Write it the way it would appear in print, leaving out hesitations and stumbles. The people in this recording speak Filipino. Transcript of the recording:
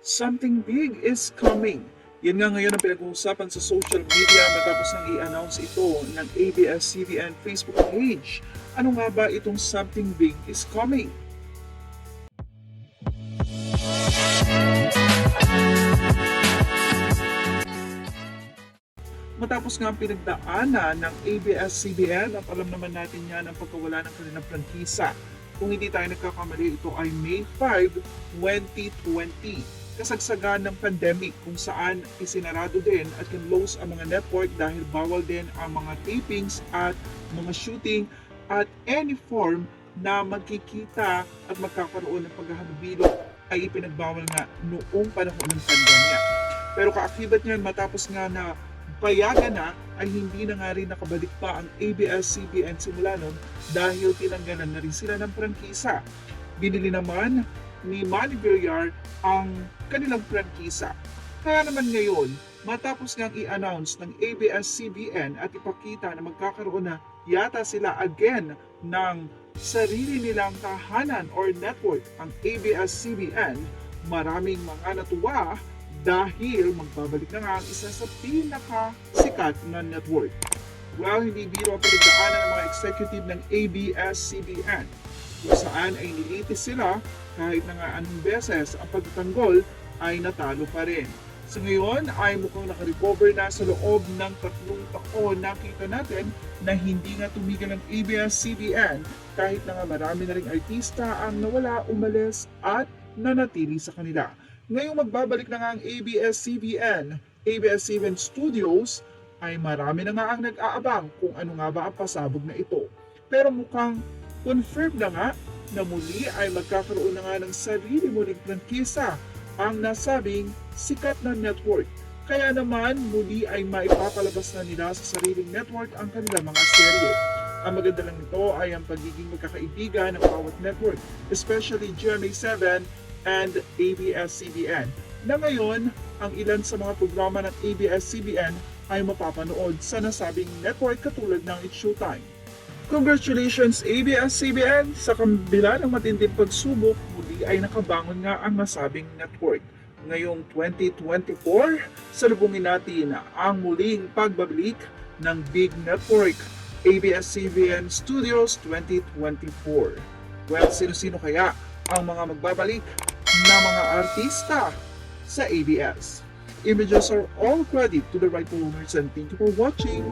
Something big is coming. Yan nga ngayon ang pinag-uusapan sa social media matapos nang i-announce ito ng ABS-CBN Facebook page. Ano nga ba itong something big is coming? Matapos nga ang pinagdaanan ng ABS-CBN at alam naman natin yan ang pagkawala ng kanilang prangkisa. Kung hindi tayo nagkakamali, ito ay May 5, 2020. Kasagsagan ng pandemic kung saan isinarado din at kinlose ang mga network dahil bawal din ang mga tapings at mga shooting at any form na magkikita at magkakaroon ng paghahalubilo ay ipinagbawal nga noong panahon ng pandemya. Pero kaakibat niyan matapos nga na payagan na ay hindi na nga rin nakabalik pa ang ABS-CBN simula nun dahil tinanggalan na rin sila ng prangkisa. Binili naman ni Manny Villar ang kanilang prangkisa. Kaya naman ngayon, matapos nga i-announce ng ABS-CBN at ipakita na magkakaroon na yata sila again ng sarili nilang tahanan or network ang ABS-CBN, maraming mga natuwa dahil magbabalik na nga ang isa sa pinakasikat na network. Well, hindi biro ang pinagdaanan ng mga executive ng ABS-CBN kung saan ay nilitis sila kahit na nga anong beses ang pagtanggol ay natalo pa rin. So ngayon ay mukhang nakarecover na sa loob ng 3 taon. Nakita natin na hindi nga tumigil ang ABS-CBN kahit na nga marami na ring artista ang nawala, umalis at nanatili sa kanila. Ngayong magbabalik na nga ang ABS-CBN, ABS-CBN Studios, ay marami na nga ang nag-aabang kung ano nga ba ang pasabog na ito. Pero mukhang confirmed na nga na muli ay magkakaroon na nga ng sarili muling prangkisa ang nasabing sikat na network. Kaya naman muli ay maipapalabas na nila sa sariling network ang kanilang mga serye. Ang maganda lang nito ay ang pagiging magkakaibigan ng bawat network, especially GMA7 and ABS-CBN, na ngayon ang ilan sa mga programa ng ABS-CBN ay mapapanood sa nasabing network katulad ng It's Showtime. Congratulations ABS-CBN! Sa kabila ng matinding pagsubok, muli ay nakabangon nga ang nasabing network. Ngayong 2024, salubungin natin ang muling pagbabalik ng Big Network, ABS-CBN Studios 2024. Well, sino-sino kaya ang mga magbabalik na mga artista sa ABS? Images are all credit to the rightful owners and thank you for watching.